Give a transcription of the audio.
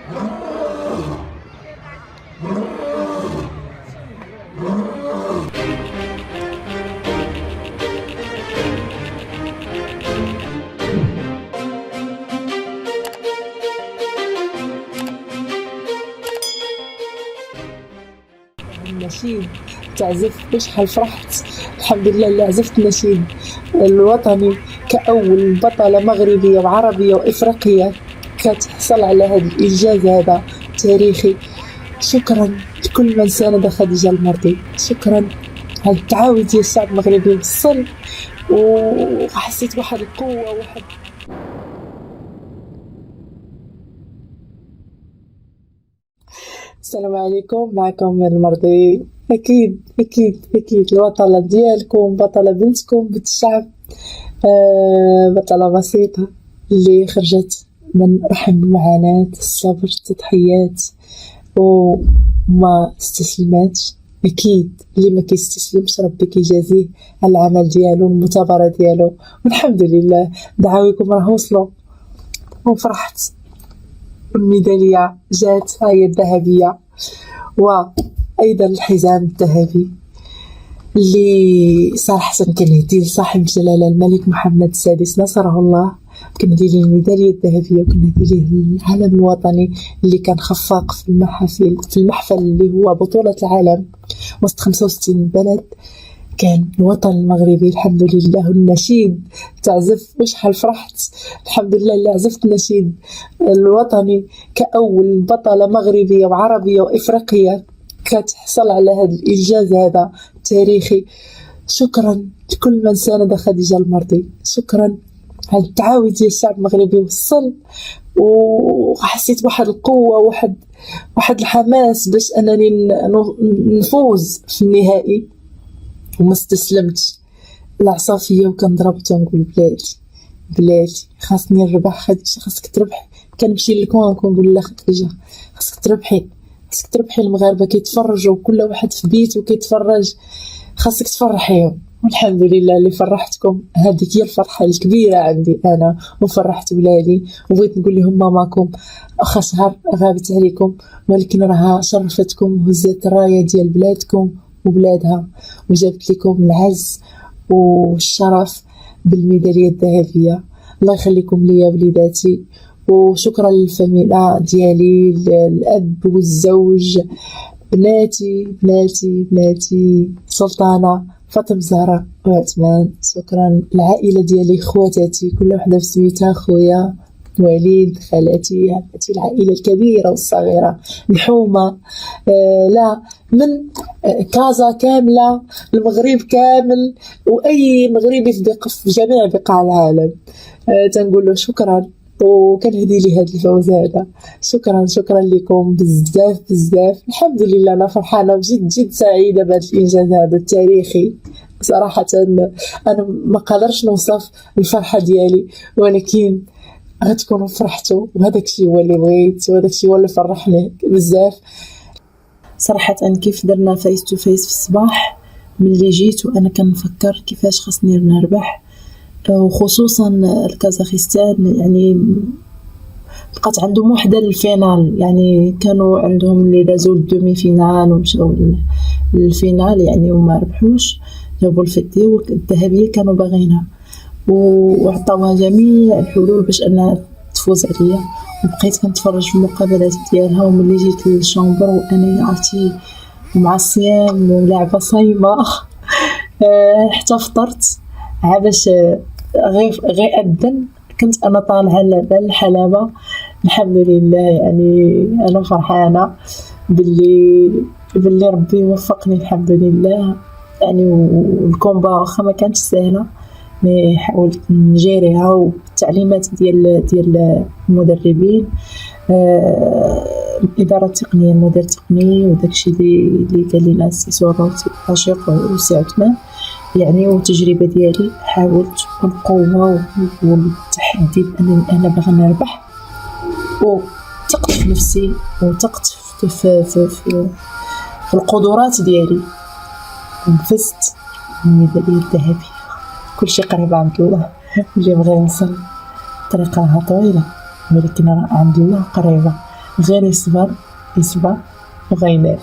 النشيد تعزف وشحال فرحت. الحمد لله اللي عزفت النشيد الوطني كأول بطلة مغربية وعربية وإفريقية كتحصل على هذا الإنجاز هذا تاريخي. شكرا لكل من ساند خديجة المرضي، شكرا على التعاون ديال الشعب المغربي وصل، وحسيت بواحد القوة وواحد. السلام عليكم، معكم من المرضي. أكيد أكيد أكيد البطلة ديالكم، بطلة بنتكم، بنت الشعب، بطلة بسيطة اللي خرجت من رحم المعاناة، الصبر، التضحيات، وما استسلماتش. أكيد اللي ما كيستسلمش ربي كيجازيه على العمل ديالو، المثابرة ديالو، والحمد لله دعاويكم راه وصلوا وفرحت. الميدالية جات، هي الذهبية، وأيضا الحزام الذهبي اللي صراحة كنهدي لصاحب الجلالة الملك محمد السادس نصره الله. كنهدي ليه الميدالية الذهبية، وكنهدي ليه العلم الوطني اللي كان خفاق في المحفل اللي هو بطولة العالم وسط 65 بلد. كان الوطن المغربي الحمد لله. النشيد تعزف وشحال فرحت. الحمد لله اللي عزفت النشيد الوطني كأول بطلة مغربية وعربية وإفريقية كتحصل على هذا الإنجاز هذا تاريخي. شكرا لكل من ساند خديجة المرضي، شكرا على التعاون ديال الشعب المغربي وصل، وحسيت بواحد القوة واحد الحماس باش أنني نفوز في النهائي. وما استسلمتش العصافية، وكنضرب تنقول بلاتي خاصني نربح. خديجة خاصك تربحي. كنمشي للكوان كنقول لها خديجة خاصك تربحي، خاصك تربحي. المغاربة كيتفرجوا، كل واحد في بيته كيتفرج، خاصك تفرحيهم. والحمد لله اللي فرحتكم. هذيك هي الفرحة الكبيرة عندي أنا، وفرحت ولادي، وبغيت نقول لهم ماماكم أخا شهر غابت عليكم، ولكن راها شرفتكم وهزت الراية ديال بلادكم وبلادها، وجابت لكم العز والشرف بالميدالية الذهبية. الله يخليكم ليا وليداتي، وشكرا للفاميلا ديالي، الأب والزوج، بناتي سلطانة، فاطمة، زهرة وعثمان. شكرا العائلة ديالي، خواتاتي كل وحدة في سميتها، خويا، وليد، خالاتي، عمتي، العائلة الكبيرة والصغيرة، الحومة، لا من كازا كاملة، المغرب كامل، وأي مغربي في جميع بقاع العالم. تنقول له شكرا، وكنهدي لي هذا الفوز هذا. شكرا لكم بزاف. الحمد لله أنا فرحانة جد سعيدة بهذا الإنجاز هذا التاريخي. صراحة أنا ما قادرش نوصف الفرحة ديالي، ولكن غتكونوا فرحتوا، وهذاك الشيء هو اللي بغيت، وهذاك الشيء هو اللي فرحني بزاف. صراحة كيف درنا فيس تو فيس في الصباح، ملي جيت وانا كنفكر كيفاش خاصني نربح، وخصوصا الكازاخستان يعني بقات عندهم وحده للفينال. يعني كانوا عندهم اللي دازوا الدومي فينال ومشاو للفينال يعني، وما ربحوش، جابوا الفديه والذهبيه كانوا باغينها، وعطاوها جميع الحلول باش انها تفوز عليا. وبقيت كنتفرج في المقابلات ديالها، وملي جيت للشامبر وانا عرفتي مع الصيام ولعبه صايمه حتى فطرت باش غير أذن كنت انا طالعه للحلبه. الحمد لله يعني انا فرحانه باللي ربي وفقني الحمد لله يعني. والكومبا واخا ما كانتش سهله، مي حاولت نجيريها، والتعليمات ديال المدربين، الاداره التقنيه، المدير التقني، وداكشي اللي قال لنا السي سورو عاشق وسي عثمان يعني. والتجربه ديالي حاولت بالقوه والتحدي بانني انا باغا نربح، وثقت في نفسي، وثقت في القدرات ديالي، وفزت بالميداليه الذهبيه. كلشي قريب عند الله، اللي بغى يوصل الطريق راها طويله، ولكن راه عند الله قريبه. غير يصبر وغينال.